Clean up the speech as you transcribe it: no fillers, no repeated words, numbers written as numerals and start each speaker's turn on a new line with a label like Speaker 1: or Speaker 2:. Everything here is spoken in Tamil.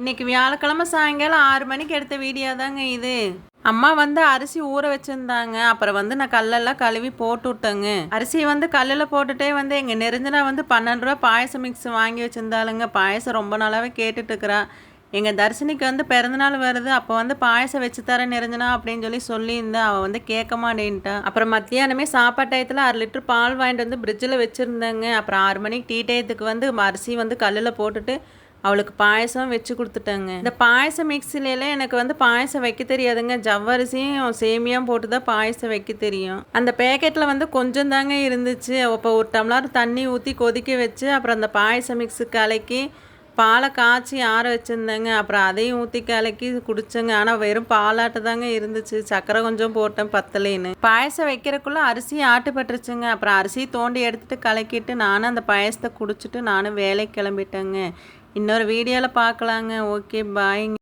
Speaker 1: இன்னைக்கு வியாழக்கிழமை சாயங்காலம் 6 மணிக்கு எடுத்த வீடியோ தாங்க இது. அம்மா வந்து அரிசி ஊற வச்சிருந்தாங்க. அப்புறம் வந்து நான் கல்லெல்லாம் கழுவி போட்டு விட்டேங்க. அரிசி வந்து கல்லில் போட்டுட்டே வந்து எங்கள் நெருஞ்சினா வந்து 12 ரூபா பாயசம் மிக்ஸ் வாங்கி வச்சிருந்தாளுங்க. பாயசம் ரொம்ப நாளாகவே கேட்டுட்டு இருக்கிறா. எங்கள் தர்ஷினிக்கு வந்து பிறந்தநாள் வருது, அப்போ வந்து பாயசம் வச்சு தரேன் நெருஞ்சினா அப்படின்னு சொல்லியிருந்தேன். அவள் வந்து கேட்க மாட்டேன்ட்டான். அப்புறம் மத்தியானமே சாப்பாடு டயத்தில் 1/2 லிட்டர் பால் வாங்கிட்டு வந்து ஃப்ரிட்ஜில் வச்சுருந்தேங்க. அப்புறம் 6 மணிக்கு டீ டயத்துக்கு வந்து அரிசி வந்து கல்லில் போட்டுட்டு அவளுக்கு பாயசம் வச்சு கொடுத்துட்டேங்க. இந்த பாயசம் மிக்சிலெல்லாம் எனக்கு வந்து பாயசம் வைக்க தெரியாதுங்க. ஜவ்வரிசியும் சேமியாவும் போட்டு தான் பாயசம் வைக்க தெரியும். அந்த பேக்கெட்டில் வந்து கொஞ்சம் தாங்க இருந்துச்சு. அப்போ ஒரு டம்ளர் தண்ணி ஊற்றி கொதிக்க வச்சு அப்புறம் அந்த பாயசம் மிக்ஸு கலக்கி பாலை காய்ச்சி ஆற வச்சுருந்தேங்க. அப்புறம் அதையும் ஊற்றி கலக்கி குடிச்சேங்க. ஆனால் வெறும் பாலாட்டு தாங்க இருந்துச்சு. சக்கரை கொஞ்சம் போட்டேன் பத்தலேன்னு. பாயசம் வைக்கிறதுக்குள்ளே அரிசி ஆட்டுப்பட்டுருச்சுங்க. அப்புறம் அரிசி தோண்டி எடுத்துகிட்டு கலக்கிட்டு நானும் அந்த பாயசத்தை குடிச்சிட்டு நானும் வேலைக்கு கிளம்பிட்டேங்க. இன்னொரு வீடியோவில் பார்க்கலாங்க. ஓகே, பாய்ங்க.